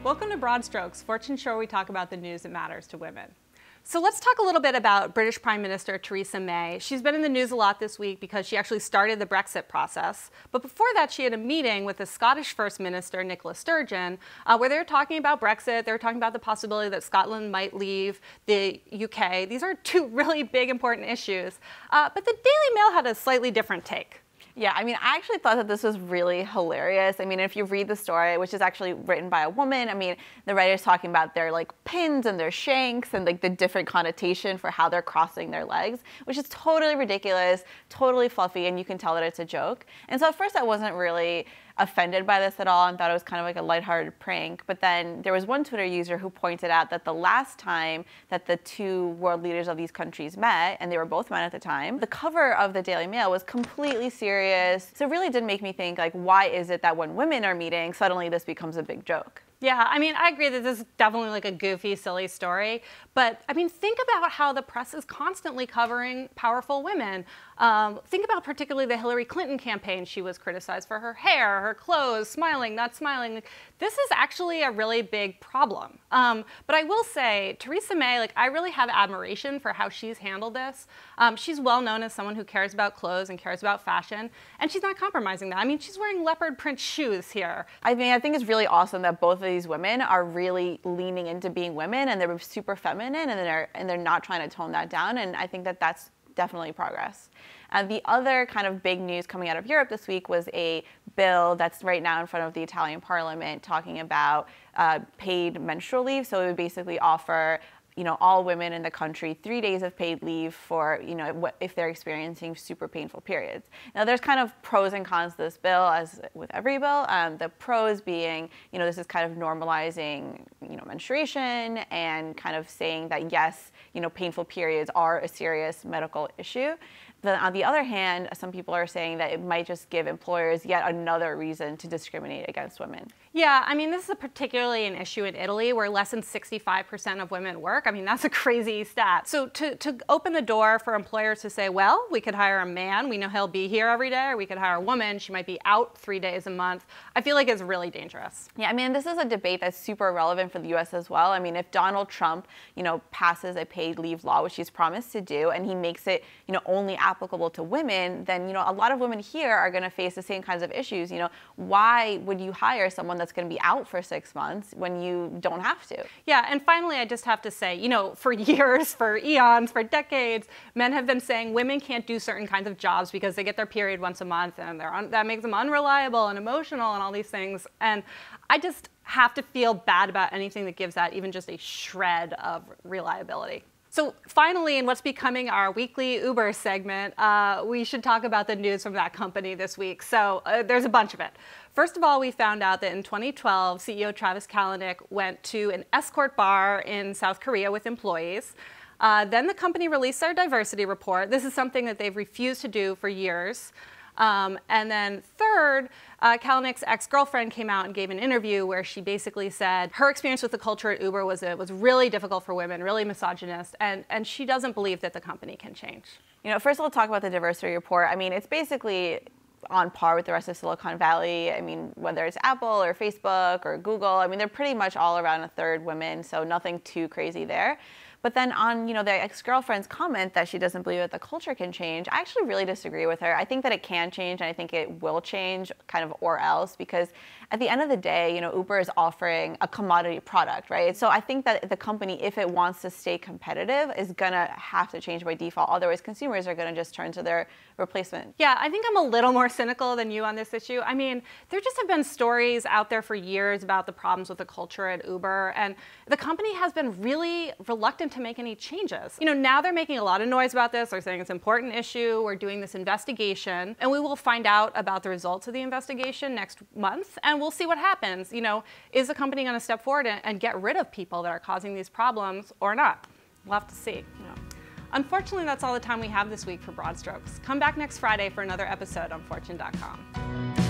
Welcome to Broad Strokes, Fortune Show where we talk about the news that matters to women. So let's talk a little bit about British Prime Minister Theresa May. She's been in the news a lot this week because she actually started the Brexit process. But before that, she had a meeting with the Scottish First Minister, Nicola Sturgeon, where they were talking about Brexit. They were talking about the possibility that Scotland might leave the UK. These are two really big, important issues. But the Daily Mail had a slightly different take. Yeah, I mean, I actually thought that this was really hilarious. I mean, if you read the story, which is actually written by a woman, I mean, the writer's talking about their like pins and their shanks and like the different connotation for how they're crossing their legs, which is totally ridiculous, totally fluffy, and you can tell that it's a joke. And so at first I wasn't really offended by this at all and thought it was kind of like a lighthearted prank. But then there was one Twitter user who pointed out that the last time that the two world leaders of these countries met, and they were both men at the time, the cover of the Daily Mail was completely serious. So it really did make me think, like, why is it that when women are meeting, suddenly this becomes a big joke? Yeah, I mean, I agree that this is definitely like a goofy, silly story. But I mean, think about how the press is constantly covering powerful women. Think about particularly the Hillary Clinton campaign. She was criticized for her hair, her clothes, smiling, not smiling. This is actually a really big problem. But I will say, Theresa May, like, I really have admiration for how she's handled this. She's well known as someone who cares about clothes and cares about fashion, and she's not compromising that. I mean, she's wearing leopard print shoes here. I mean, I think it's really awesome that both of these women are really leaning into being women, and they're super feminine, and they're not trying to tone that down. And I think that that's definitely progress. The other kind of big news coming out of Europe this week was a bill that's right now in front of the Italian parliament talking about paid menstrual leave. So it would basically offer, you know, all women in the country 3 days of paid leave for, you know, if they're experiencing super painful periods. Now, there's kind of pros and cons to this bill, as with every bill. The pros being, you know, this is kind of normalizing, you know, menstruation and kind of saying that, yes, you know, painful periods are a serious medical issue. Then on the other hand, some people are saying that it might just give employers yet another reason to discriminate against women. Yeah, I mean, this is particularly an issue in Italy where less than 65% of women work. I mean, that's a crazy stat. So to open the door for employers to say, well, we could hire a man, we know he'll be here every day, or we could hire a woman, she might be out 3 days a month, I feel like it's really dangerous. Yeah, I mean, this is a debate that's super relevant for the US as well. I mean, if Donald Trump, you know, passes a paid leave law, which he's promised to do, and he makes it, you know, only applicable to women, then, you know, a lot of women here are going to face the same kinds of issues. You know, why would you hire someone that's going to be out for 6 months when you don't have to? Yeah, and finally, I just have to say, you know, for years, for eons, for decades, men have been saying women can't do certain kinds of jobs because they get their period once a month, and that makes them unreliable and emotional and all these things. And I just have to feel bad about anything that gives that even just a shred of reliability. So finally, in what's becoming our weekly Uber segment, we should talk about the news from that company this week. So there's a bunch of it. First of all, we found out that in 2012, CEO Travis Kalanick went to an escort bar in South Korea with employees. Then the company released their diversity report. This is something that they've refused to do for years. And then third, Kalanick's ex-girlfriend came out and gave an interview where she basically said her experience with the culture at Uber was really difficult for women, really misogynist, and she doesn't believe that the company can change. You know, first of all, talk about the diversity report. I mean, it's basically on par with the rest of Silicon Valley. I mean, whether it's Apple or Facebook or Google, I mean, they're pretty much all around a third women, so nothing too crazy there. But then on, you know, the ex-girlfriend's comment that she doesn't believe that the culture can change, I actually really disagree with her. I think that it can change, and I think it will change, kind of, or else, because at the end of the day, you know, Uber is offering a commodity product, right? So I think that the company, if it wants to stay competitive, is gonna have to change by default. Otherwise, consumers are gonna just turn to their replacement. Yeah, I think I'm a little more cynical than you on this issue. I mean, there just have been stories out there for years about the problems with the culture at Uber, and the company has been really reluctant to make any changes. You know, now they're making a lot of noise about this. They're saying it's an important issue. We're doing this investigation, and we will find out about the results of the investigation next month, and we'll see what happens. You know, is the company going to step forward and get rid of people that are causing these problems or not? We'll have to see. Unfortunately, that's all the time we have this week for Broad Strokes. Come back next Friday for another episode on Fortune.com.